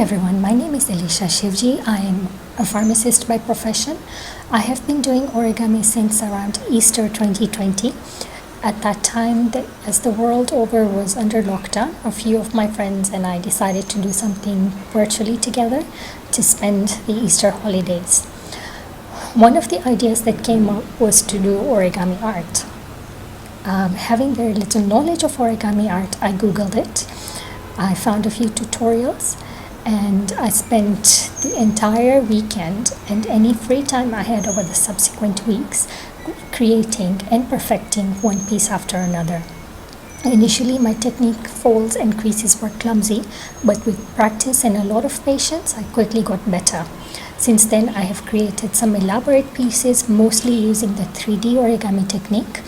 everyone, my name is Elisha Shivji. I am a pharmacist by profession. I have been doing origami since around Easter 2020. At that time, as the world over was under lockdown, a few of my friends and I decided to do something virtually together to spend the Easter holidays. One of the ideas that came up was to do origami art. Having very little knowledge of origami art, I googled it. I found a few tutorials and I spent the entire weekend and any free time I had over the subsequent weeks creating and perfecting one piece after another. Initially, my technique folds and creases were clumsy, but with practice and a lot of patience, I quickly got better. Since then, I have created some elaborate pieces, mostly using the 3D origami technique.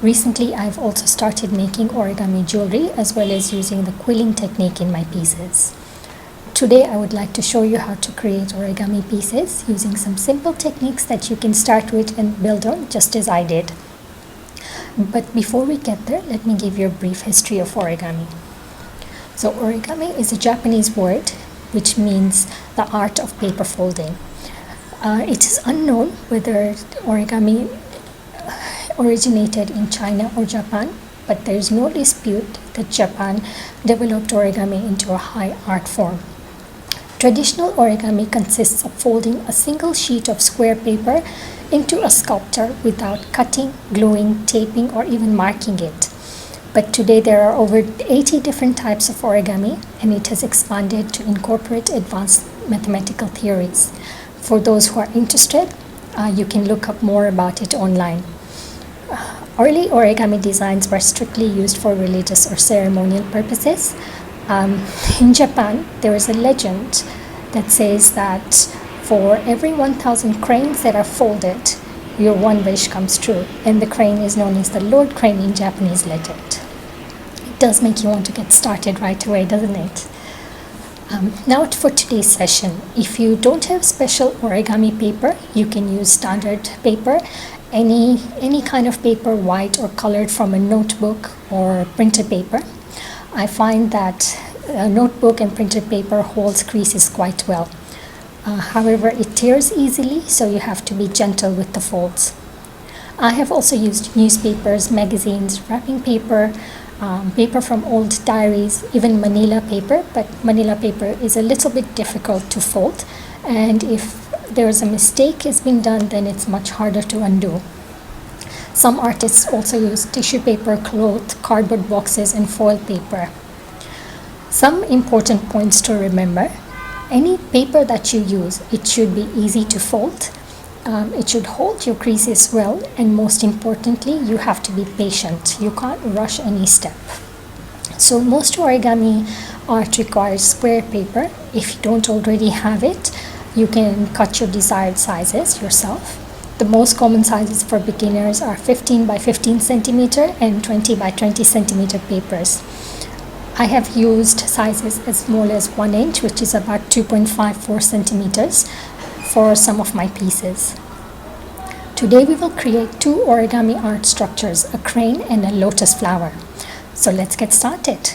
Recently, I've also started making origami jewelry as well as using the quilling technique in my pieces. Today, I would like to show you how to create origami pieces using some simple techniques that you can start with and build on just as I did. But before we get there, let me give you a brief history of origami. So origami is a Japanese word which means the art of paper folding. It is unknown whether origami originated in China or Japan, but there is no dispute that Japan developed origami into a high art form. Traditional origami consists of folding a single sheet of square paper into a sculpture without cutting, gluing, taping, or even marking it. But today there are over 80 different types of origami, and it has expanded to incorporate advanced mathematical theories. For those who are interested, you can look up more about it online. Early origami designs were strictly used for religious or ceremonial purposes. In Japan, there is a legend that says that for every 1,000 cranes that are folded, your one wish comes true. And the crane is known as the Lord Crane in Japanese legend. It does make you want to get started right away, doesn't it? Now for today's session, if you don't have special origami paper, you can use standard paper. Any kind of paper, white or colored from a notebook or printed paper. I find that a notebook and printed paper holds creases quite well. However, it tears easily, so you have to be gentle with the folds. I have also used newspapers, magazines, wrapping paper, paper from old diaries, even manila paper, but manila paper is a little bit difficult to fold, and if there is a mistake has been done, then it's much harder to undo. Some artists also use tissue paper, cloth, cardboard boxes, and foil paper. Some important points to remember. Any paper that you use, it should be easy to fold. It should hold your creases well, and most importantly, you have to be patient. You can't rush any step. So most origami art requires square paper. If you don't already have it, you can cut your desired sizes yourself. The most common sizes for beginners are 15 by 15 centimeter and 20 by 20 centimeter papers. I have used sizes as small as 1 inch, which is about 2.54 centimeters for some of my pieces. Today we will create two origami art structures, a crane and a lotus flower. So let's get started.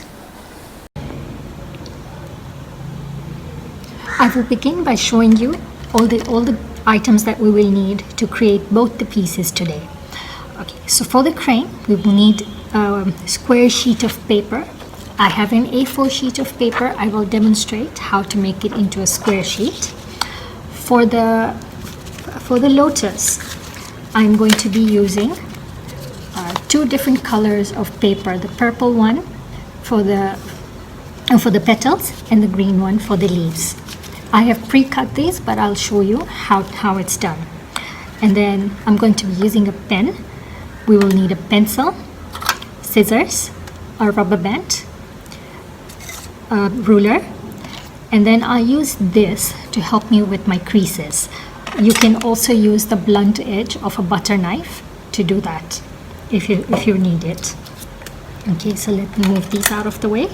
I will begin by showing you all the items that we will need to create both the pieces today. Okay, so for the crane, we will need a square sheet of paper. I have an A4 sheet of paper. I will demonstrate how to make it into a square sheet. For the lotus, I'm going to be using two different colors of paper. The purple one for the petals and the green one for the leaves. I have pre-cut these, but I'll show you how it's done. And then I'm going to be using a pen. We will need a pencil, scissors, a rubber band, a ruler, and then I use this to help me with my creases. You can also use the blunt edge of a butter knife to do that if you need it. Okay, so let me move these out of the way.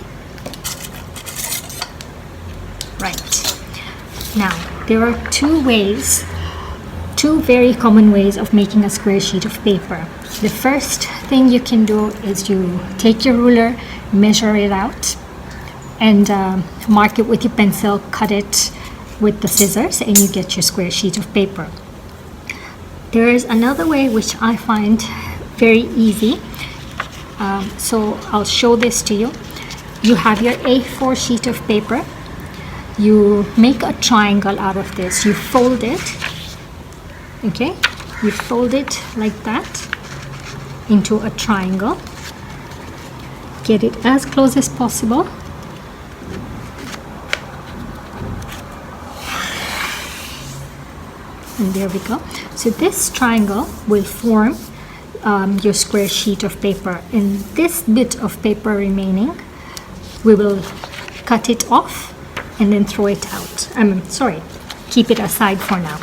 Right. Now, there are two very common ways of making a square sheet of paper. The first thing you can do is you take your ruler, measure it out, and mark it with your pencil, cut it with the scissors, and you get your square sheet of paper. There is another way which I find very easy, so I'll show this to you. You have your A4 sheet of paper, you make a triangle out of this, you fold it, okay, you fold it like that into a triangle, get it as close as possible, and there we go. So this triangle will form your square sheet of paper, and this bit of paper remaining, we will cut it off and then throw it out. Keep it aside for now.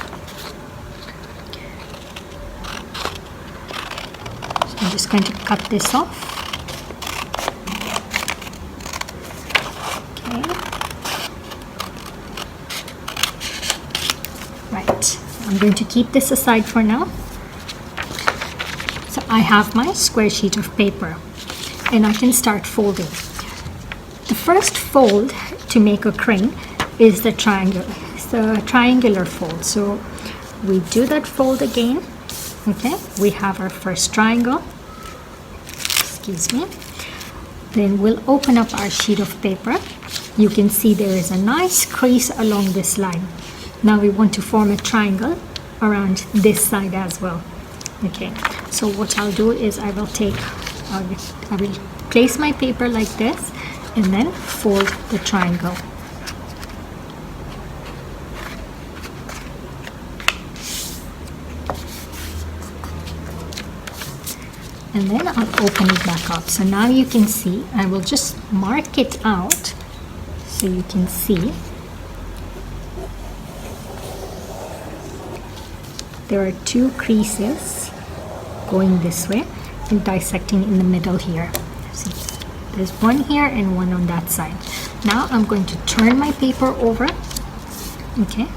So I'm just going to cut this off. Okay. Right. I'm going to keep this aside for now. So I have my square sheet of paper, and I can start folding. The first fold to make a crane is the triangular fold. So we do that fold again. Okay, we have our first triangle. Excuse me. Then we'll open up our sheet of paper. You can see there is a nice crease along this line. Now we want to form a triangle around this side as well. Okay, so what I'll do is I will place my paper like this and then fold the triangle. And then I'll open it back up. So now you can see, I will just mark it out so you can see. There are two creases going this way and dissecting in the middle here. See, there's one here and one on that side. Now I'm going to turn my paper over, okay,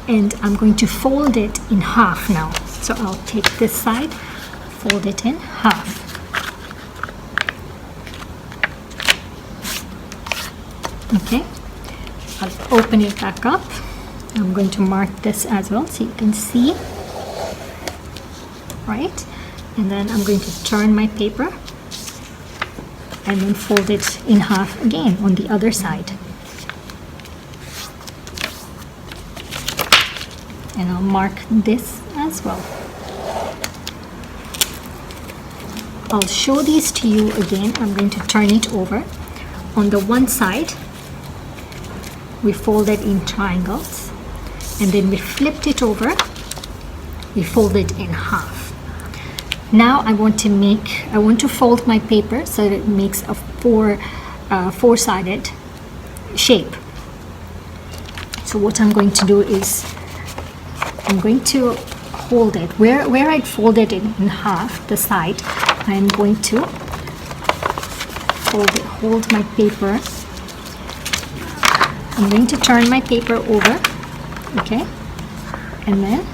and I'm going to fold it in half now. So I'll take this side, fold it in half. Okay, I'll open it back up. I'm going to mark this as well so you can see, right? And then I'm going to turn my paper and then fold it in half again on the other side. And I'll mark this as well. I'll show these to you again. I'm going to turn it over. On the one side, we fold it in triangles, and then we flipped it over, we fold it in half. Now I want to fold my paper so that it makes a four-sided shape. So what I'm going to do is I'm going to hold it where I'd folded it in half, the side. I'm going to hold my paper. I'm going to turn my paper over, okay, and then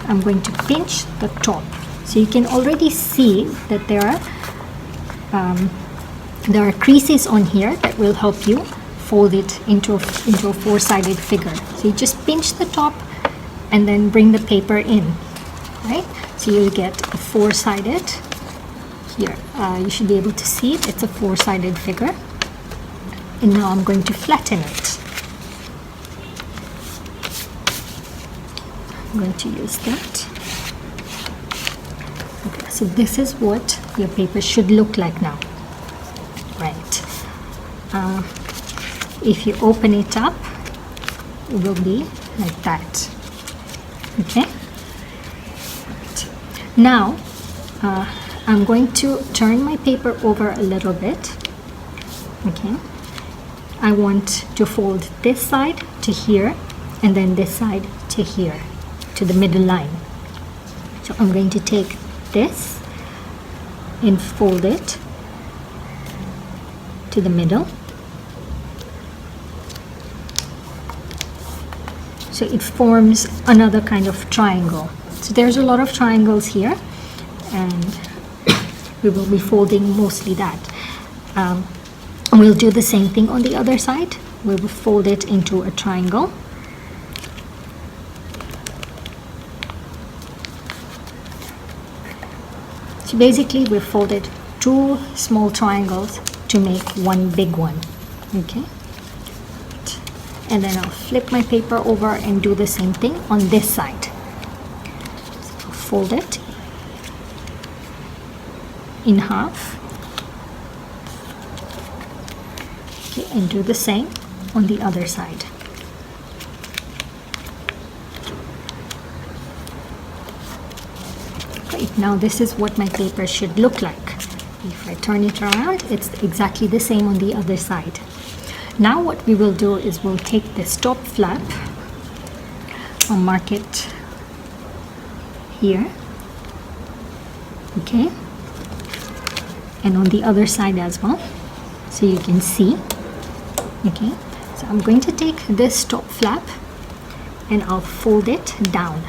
I'm going to pinch the top. So you can already see that there are creases on here that will help you fold it into a four-sided figure. So you just pinch the top and then bring the paper in, right? So you'll get a four-sided here. You should be able to see it. It's a four-sided figure. And now I'm going to flatten it. I'm going to use that. Okay, so this is what your paper should look like now. Right. If you open it up, it will be like that. Okay. Right. Now, I'm going to turn my paper over a little bit. Okay. I want to fold this side to here and then this side to here, to the middle line. So I'm going to take this and fold it to the middle. So it forms another kind of triangle. So there's a lot of triangles here, and we will be folding mostly that. We'll do the same thing on the other side. We will fold it into a triangle. So basically we folded 2 small triangles to make one big one. Okay, and then I'll flip my paper over and do the same thing on this side. So I'll fold it in half. Okay, and do the same on the other side. Great, now this is what my paper should look like. If I turn it around, it's exactly the same on the other side. Now what we will do is we'll take this top flap, I'll mark it here, okay, and on the other side as well, so you can see. Okay, so I'm going to take this top flap and I'll fold it down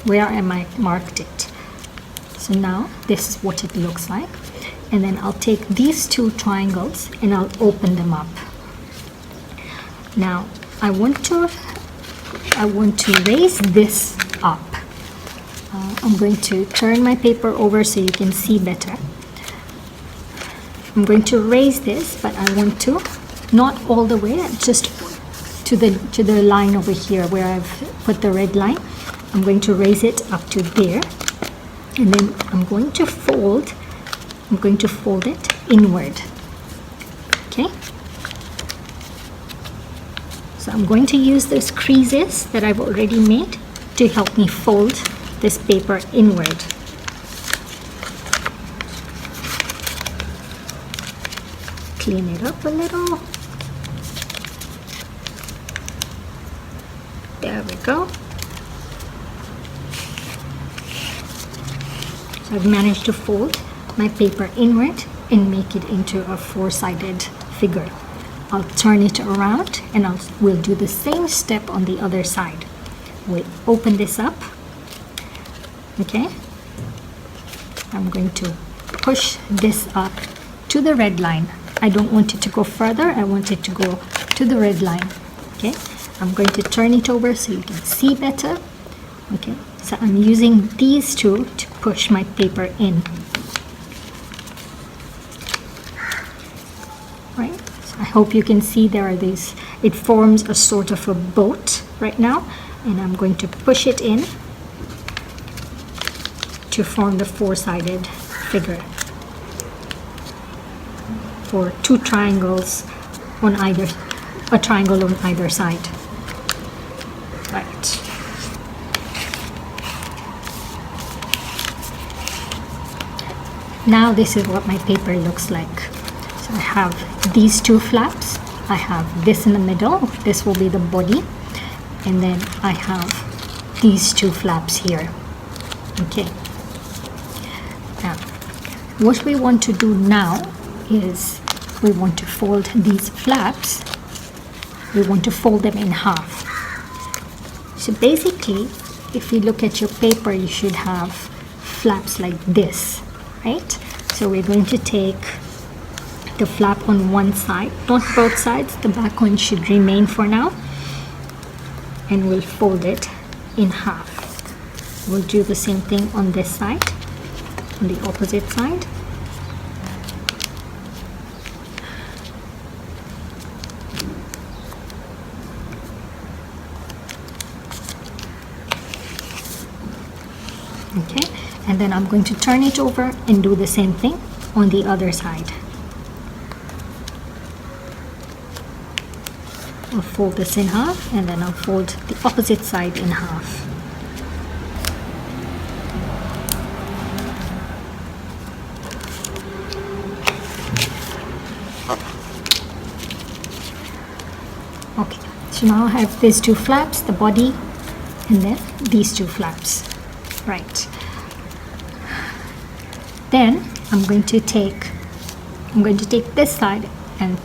where I marked it. So now this is what it looks like, and then I'll take these 2 triangles and I'll open them up. Now I want to raise this up. I'm going to turn my paper over so you can see better. I'm going to raise this, but I want to not all the way, just to the line over here where I've put the red line. I'm going to raise it up to there, and then I'm going to fold it inward. Okay, so I'm going to use those creases that I've already made to help me fold this paper inward. Clean it up a little. There we go. So I've managed to fold my paper inward and make it into a 4-sided figure. I'll turn it around and we'll do the same step on the other side. We'll open this up. Okay. I'm going to push this up to the red line. I don't want it to go further, I want it to go to the red line. Okay, I'm going to turn it over so you can see better. Okay, so I'm using these 2 to push my paper in. Right, so I hope you can see there are these, it forms a sort of a boat right now, and I'm going to push it in to form the 4-sided figure. For 2 triangles on either, a triangle on either side. Right. Now this is what my paper looks like. So I have these 2 flaps. I have this in the middle. This will be the body. And then I have these 2 flaps here. Okay. Now, what we want to do now is we want to fold these flaps. We want to fold them in half. So basically, if you look at your paper, you should have flaps like this, right? So we're going to take the flap on one side, not both sides, the back one should remain for now, and we'll fold it in half. We'll do the same thing on this side, on the opposite side. Okay, and then I'm going to turn it over and do the same thing on the other side. I'll fold this in half, and then I'll fold the opposite side in half. Okay, so now I have these 2 flaps, the body, and then these 2 flaps. Right. Then I'm going to take this side and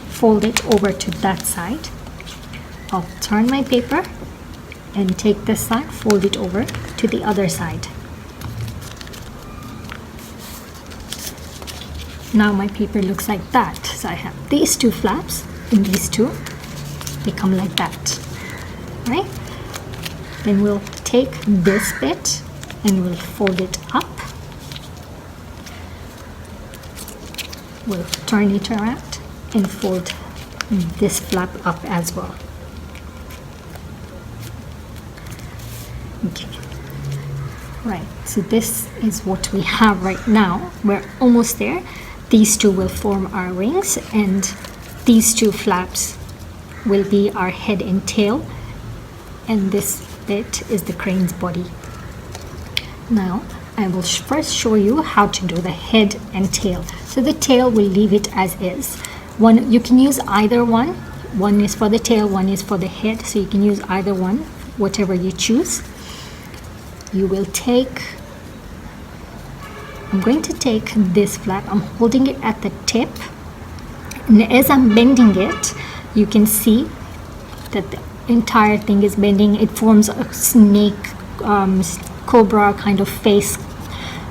fold it over to that side. I'll turn my paper and take this side, fold it over to the other side. Now my paper looks like that. So I have these two flaps and these two become like that, right? Then we'll take this bit and we'll fold it up. We'll turn it around and fold this flap up as well. Okay, right, so this is what we have right now. We're almost there. These two will form our wings, and these two flaps will be our head and tail, and this bit is the crane's body. Now I will first show you how to do the head and tail. So the tail, we'll leave it as is. You can use either one. One is for the tail, one is for the head, so you can use either one, whatever you choose. You will take, I'm going to take this flap, I'm holding it at the tip, and as I'm bending it, you can see that the entire thing is bending. It forms a snake, cobra kind of face.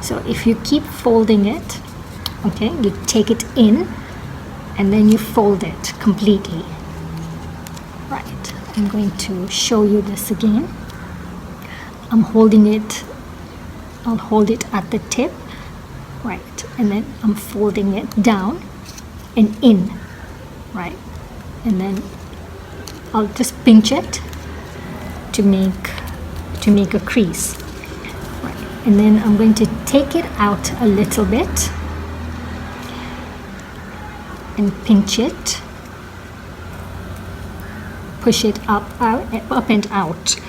So if you keep folding it, okay, you take it in and then you fold it completely. Right, I'm going to show you this again. I'm holding it, I'll hold it at the tip, right, and then I'm folding it down and in, right, and then I'll just pinch it to make a crease, right, and then I'm going to take it out a little bit and pinch it, push it up and out.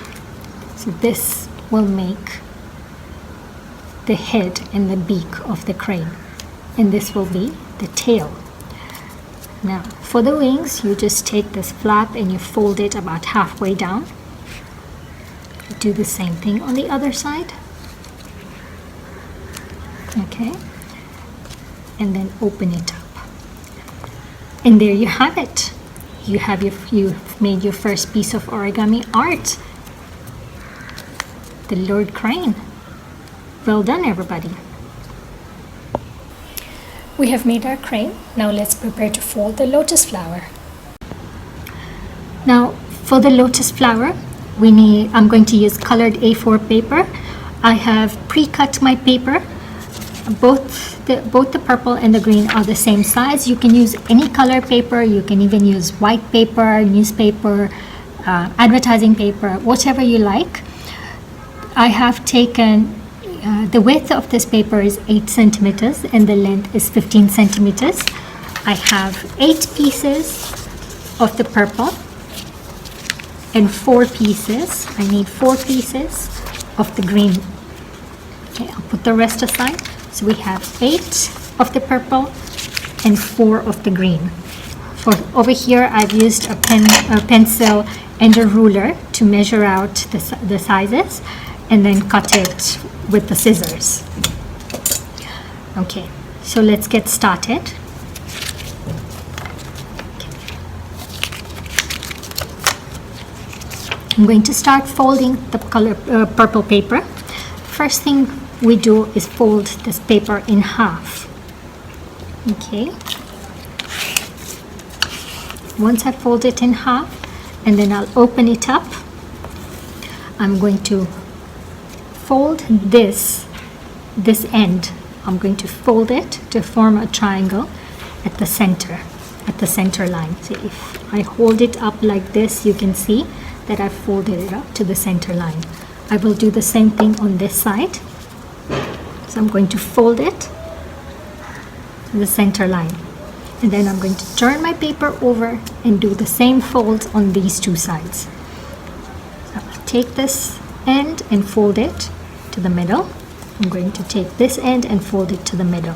So this will make the head and the beak of the crane, and this will be the tail. Now for the wings, you just take this flap and you fold it about halfway down. Do the same thing on the other side, okay, and then open it up, and there you have it. You've made your first piece of origami art, the Lord Crane. Well done, everybody. We have made our crane. Now let's prepare to fold the lotus flower. Now for the lotus flower, I'm going to use colored A4 paper. I have pre-cut my paper. Both the purple and the green are the same size. You can use any color paper. You can even use white paper, newspaper, advertising paper, whatever you like. I have taken, the width of this paper is 8 centimeters and the length is 15 centimeters. I have 8 pieces of the purple and 4 pieces. I need 4 pieces of the green. Okay, I'll put the rest aside. So we have 8 of the purple and 4 of the green. For over here, I've used a pencil and a ruler to measure out the sizes, and then cut it with the scissors. Okay, so let's get started. I'm going to start folding the purple paper. First thing we do is fold this paper in half. Okay. Once I fold it in half, and then I'll open it up, I'm going to fold this end. I'm going to fold it to form a triangle at the center line. So if I hold it up like this, you can see that I've folded it up to the center line. I will do the same thing on this side. So I'm going to fold it to the center line, and then I'm going to turn my paper over and do the same folds on these two sides. So I'll take this end and fold it to the middle. I'm going to take this end and fold it to the middle.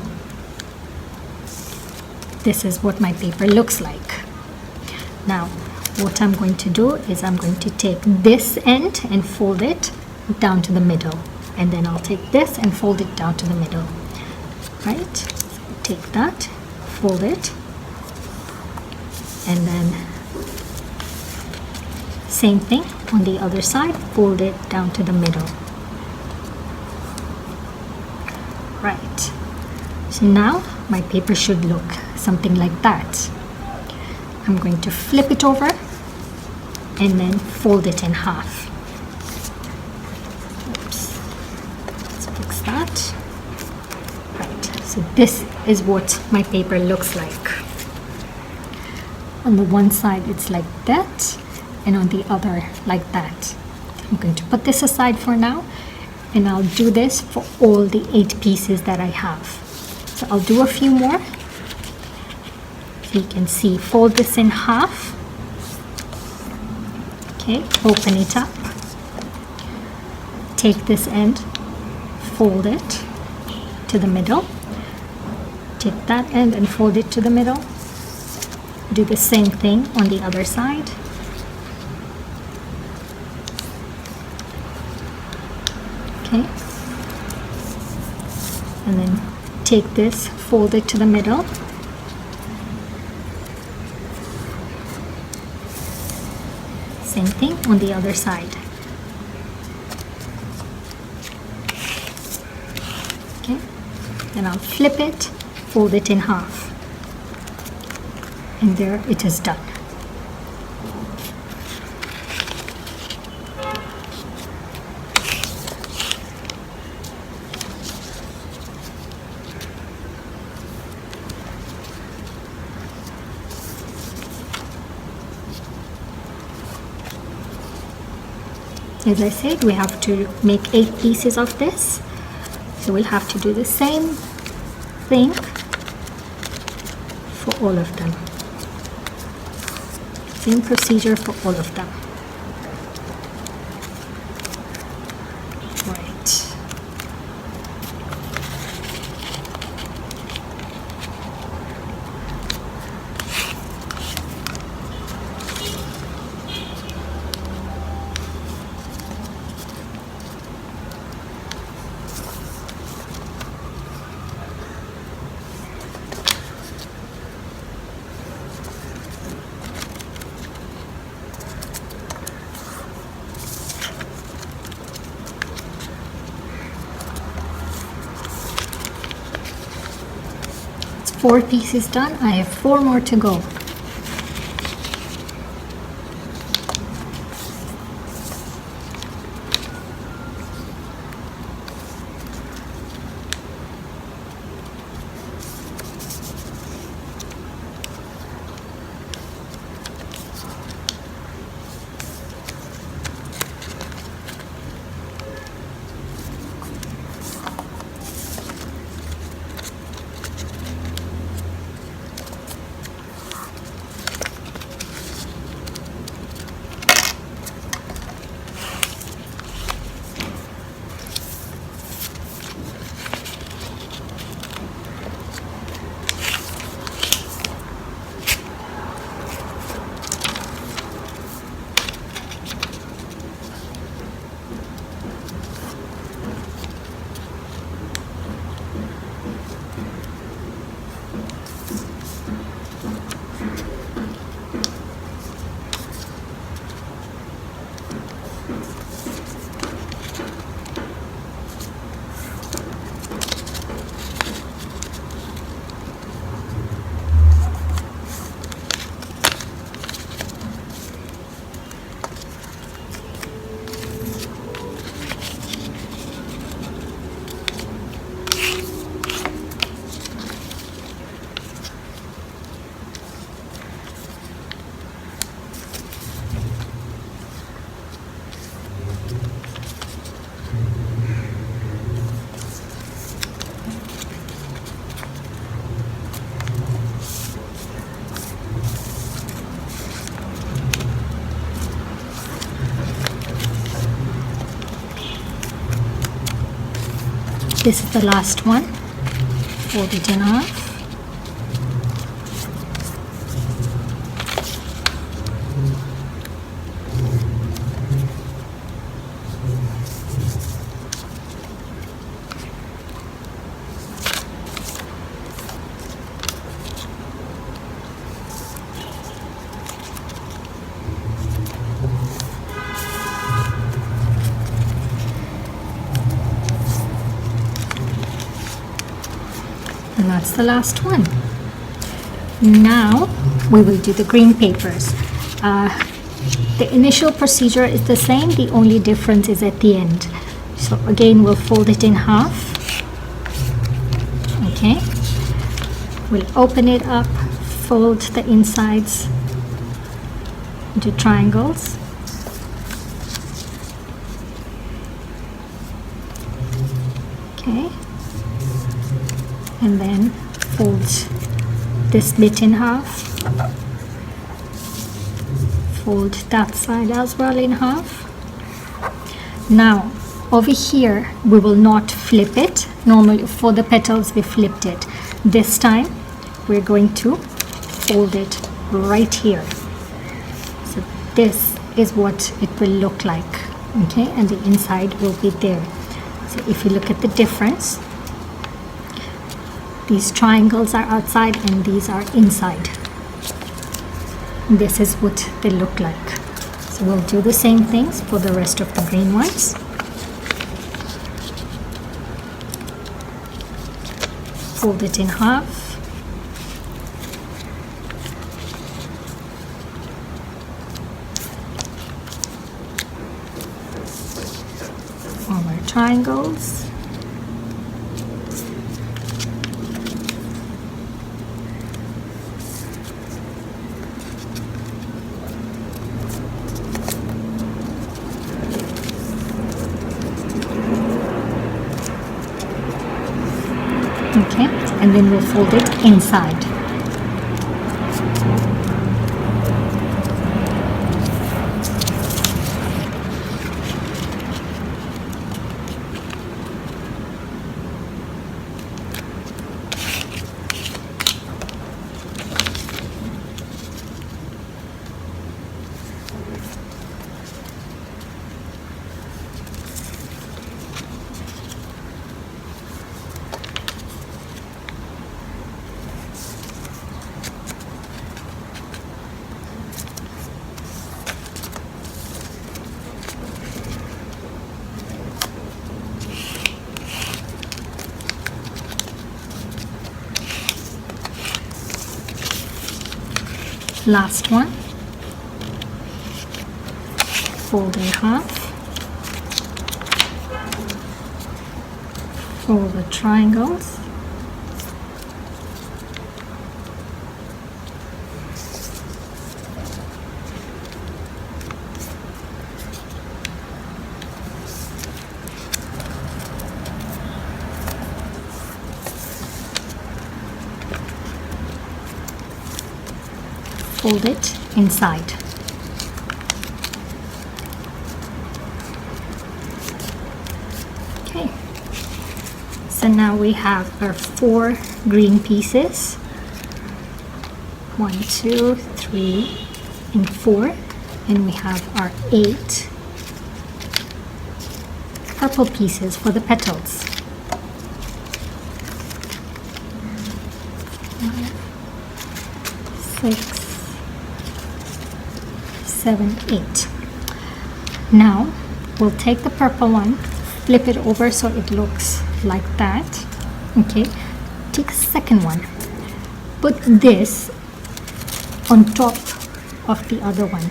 This is what my paper looks like. Now what I'm going to do is I'm going to take this end and fold it down to the middle, and then I'll take this and fold it down to the middle. Right? So take that, fold it, and then same thing on the other side, fold it down to the middle. Right, so now my paper should look something like that. I'm going to flip it over and then fold it in half. Oops. Let's fix that. Right, so this is what my paper looks like. On the one side it's like that, and on the other like that. I'm going to put this aside for now, and I'll do this for all the 8 pieces that I have. So I'll do a few more. So you can see, fold this in half. Okay, open it up. Take this end, fold it to the middle. Take that end and fold it to the middle. Do the same thing on the other side. Okay. And then take this, fold it to the middle. Same thing on the other side. Okay. Then I'll flip it, fold it in half. And there it is done. As I said, we have to make 8 pieces of this. So we'll have to do the same thing for all of them. Same procedure for all of them. Right. It's 4 pieces done. I have 4 more to go. This is the last one. Fold it in half. And that's the last one. Now we will do the green papers. The initial procedure is the same, the only difference is at the end. So again, we'll fold it in half. Okay, we'll open it up, fold the insides into triangles. Okay, and then fold this bit in half. Fold that side as well in half. Now over here we will not flip it. Normally for the petals we flipped it. This time we're going to fold it right here. So this is what it will look like. Okay, and the inside will be there. So if you look at the difference, these triangles are outside and these are inside. This is what they look like. So we'll do the same things for the rest of the green ones. Fold it in half. Form our triangles. Okay, and then we'll fold it inside. Last one. Fold in half. Fold the triangles. Fold it inside. Okay, so now we have our 4 green pieces. 1, 2, 3, and 4, and we have our 8 purple pieces for the petals. 6, 7, 8. Now we'll take the purple one, flip it over so it looks like that. Okay, take the second one, put this on top of the other one.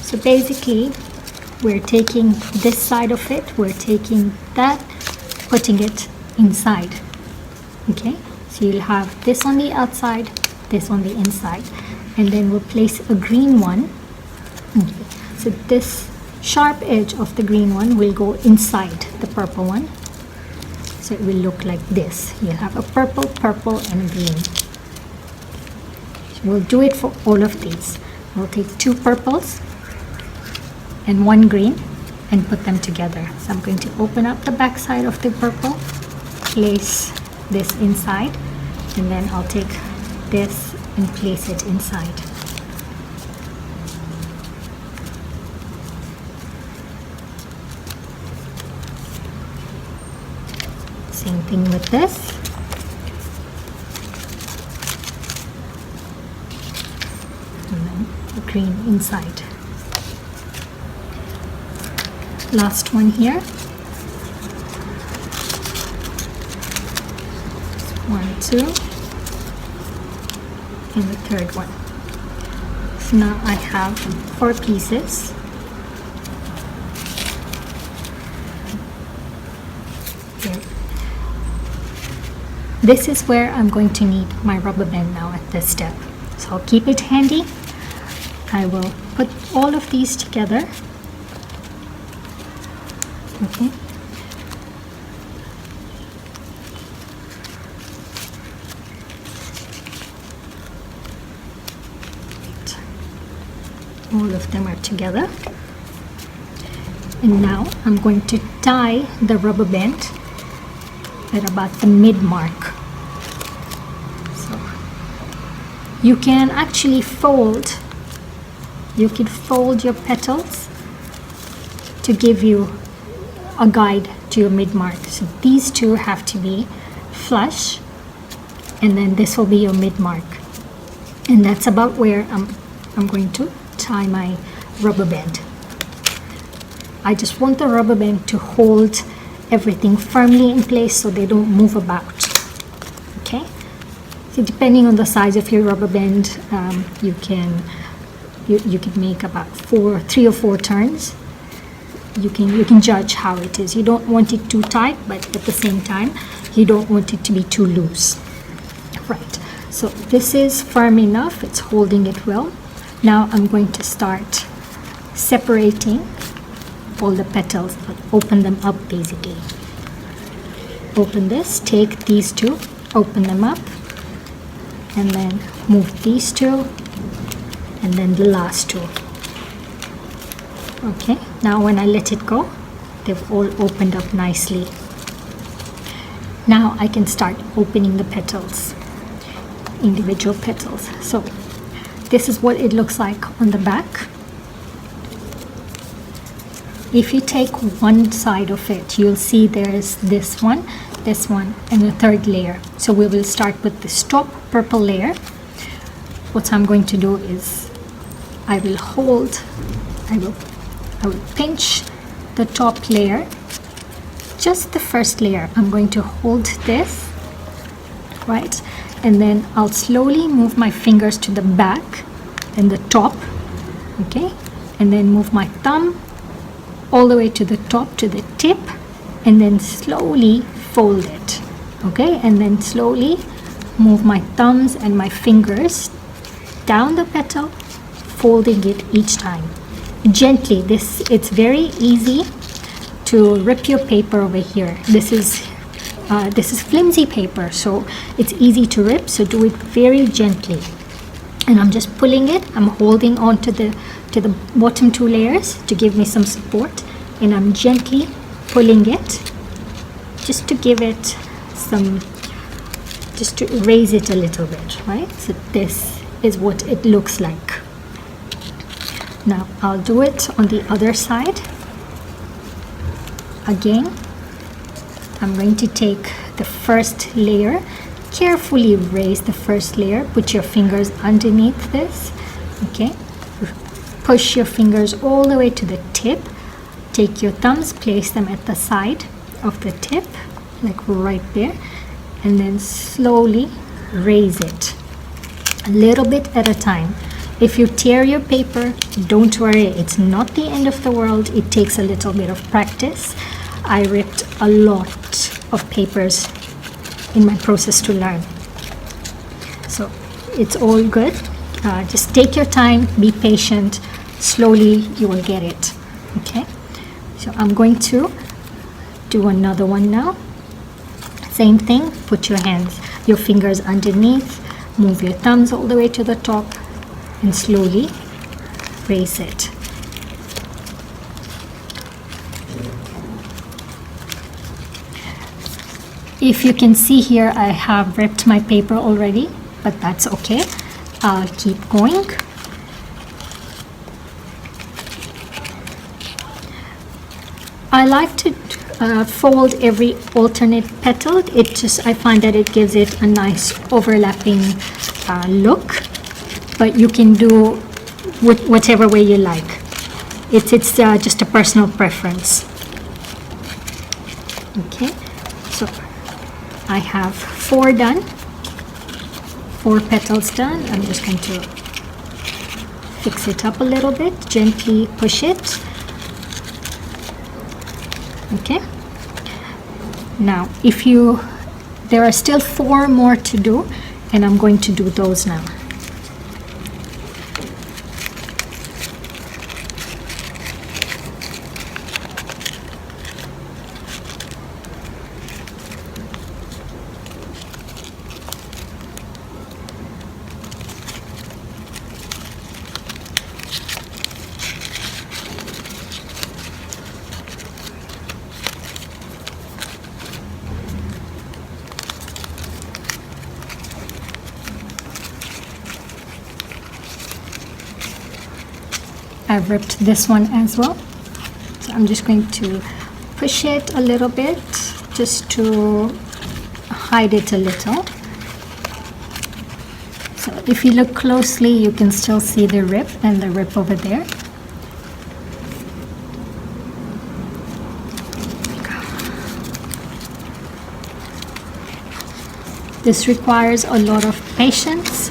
So basically we're taking this side of it, we're taking that, putting it inside. Okay, so you'll have this on the outside, this on the inside, and then we'll place a green one. Okay. So this sharp edge of the green one will go inside the purple one. So it will look like this. You'll have a purple, purple, and green. So we'll do it for all of these. We'll take 2 purples and 1 green and put them together. So I'm going to open up the back side of the purple, place this inside, and then I'll take this and place it inside. Same thing with this. And then the green inside. Last one here. 1, 2, and the third one. So now I have 4 pieces. Here. This is where I'm going to need my rubber band now at this step. So I'll keep it handy. I will put all of these together. Okay. All of them are together. And now I'm going to tie the rubber band at about the mid mark. So you can actually fold, you can fold your petals to give you a guide to your mid mark. So these two have to be flush, and then this will be your mid mark. And that's about where I'm going to tie my rubber band. I just want the rubber band to hold everything firmly in place so they don't move about. Okay, so depending on the size of your rubber band, you can make about 3 or 4 turns. You can judge how it is. You don't want it too tight, but at the same time you don't want it to be too loose. Right, so this is firm enough, it's holding it well. Now I'm going to start separating all the petals. Open them up basically. Open this, take these two, open them up, and then move these two, and then the last two. Okay, now when I let it go, they've all opened up nicely. Now I can start opening the petals, individual petals. So this is what it looks like on the back. If you take one side of it, you'll see there's this one, and the third layer. So we will start with this top purple layer. What I'm going to do is I will pinch the top layer, just the first layer. I'm going to hold this, right? And then I'll slowly move my fingers to the back and the top, okay? And then move my thumb all the way to the top, to the tip, and then slowly fold it, okay? And then slowly move my thumbs and my fingers down the petal, folding it each time. Gently, it's very easy to rip your paper over here. This is flimsy paper, so it's easy to rip, so do it very gently. And I'm just pulling it, I'm holding on to the bottom 2 layers to give me some support, and I'm gently pulling it just to give it some, just to raise it a little bit, right? So this is what it looks like. Now I'll do it on the other side. Again, I'm going to take the first layer, carefully raise the first layer, put your fingers underneath this, okay? Push your fingers all the way to the tip, take your thumbs, place them at the side of the tip, like right there, and then slowly raise it, a little bit at a time. If you tear your paper, don't worry, it's not the end of the world. It takes a little bit of practice. I ripped a lot of papers in my process to learn. So it's all good. Just take your time, be patient, slowly you will get it. Okay, so I'm going to do another one now. Same thing, put your fingers underneath, move your thumbs all the way to the top, and slowly raise it. If you can see here, I have ripped my paper already, but that's okay. I'll keep going. I like to fold every alternate petal. I find that it gives it a nice overlapping look, but you can do whatever way you like. It's just a personal preference. Okay, so I have 4 done, 4 petals done. I'm just going to fix it up a little bit, gently push it. Okay. Now, there are still 4 more to do, and I'm going to do those now. I've ripped this one as well, so I'm just going to push it a little bit just to hide it a little. So if you look closely, you can still see the rip and the rip over there. This requires a lot of patience.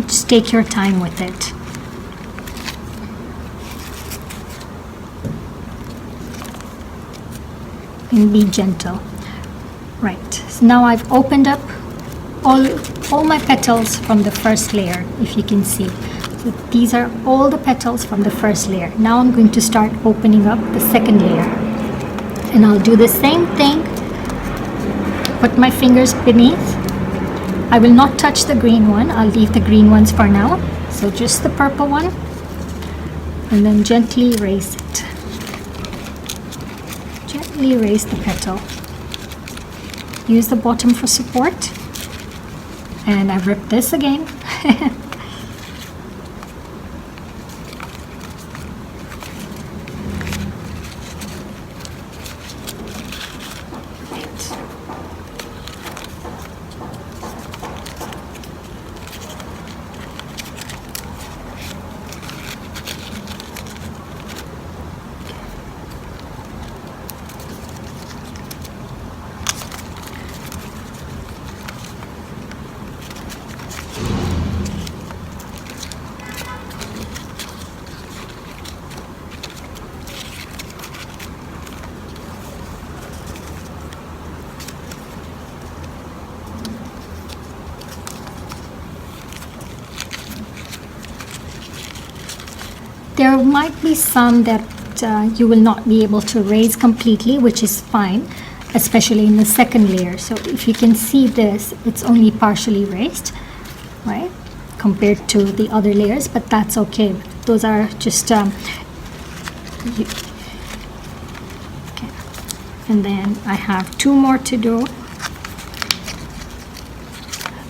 Just take your time with it. And be gentle. Right, so now I've opened up all my petals from the first layer, if you can see. So these are all the petals from the first layer. Now I'm going to start opening up the second layer. And I'll do the same thing. Put my fingers beneath. I will not touch the green one. I'll leave the green ones for now. So just the purple one. And then gently raise it. Gently raise the petal. Use the bottom for support. And I've ripped this again. There might be some that you will not be able to raise completely, which is fine, especially in the second layer. So if you can see this, it's only partially raised, right, compared to the other layers, but that's okay. Those are just okay. And then I have 2 more to do.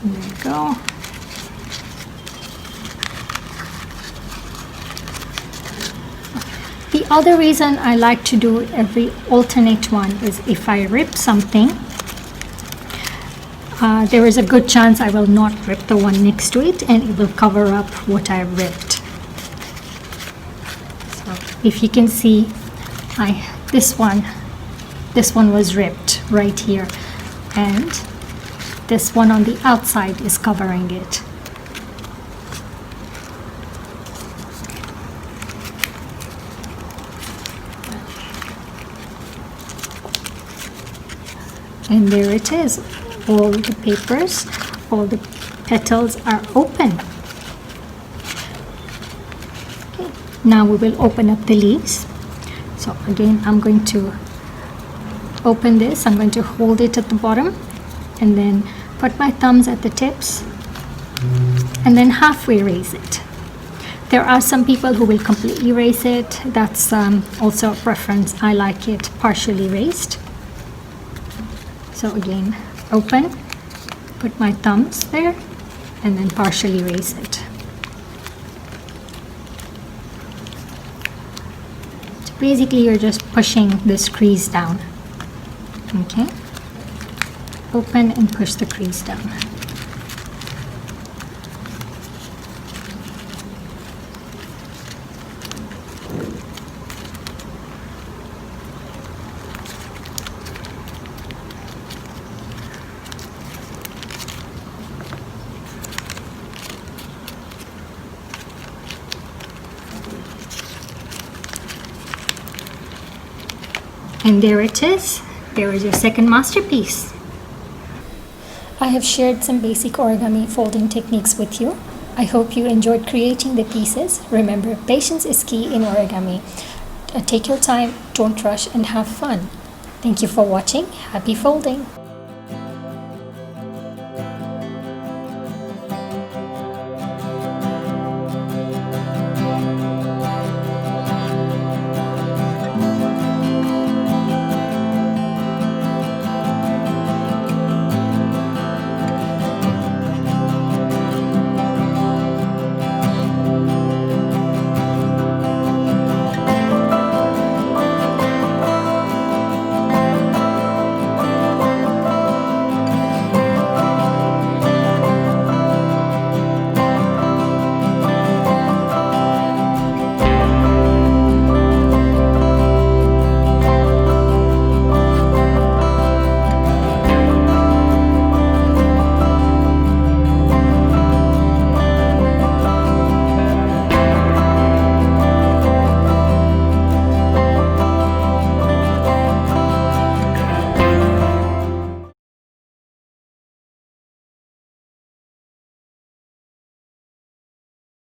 There we go. The other reason I like to do every alternate one is if I rip something, there is a good chance I will not rip the one next to it and it will cover up what I ripped. So if you can see, this one was ripped right here, and this one on the outside is covering it. And there it is. All the papers, all the petals are open. Okay. Now we will open up the leaves. So again, I'm going to open this. I'm going to hold it at the bottom and then put my thumbs at the tips and then halfway raise it. There are some people who will completely raise it. That's also a preference. I like it partially raised. So again, open, put my thumbs there, and then partially raise it. So basically you're just pushing this crease down. Okay? Open and push the crease down. And there it is. There is your second masterpiece. I have shared some basic origami folding techniques with you. I hope you enjoyed creating the pieces. Remember, patience is key in origami. Take your time, don't rush, and have fun. Thank you for watching. Happy folding!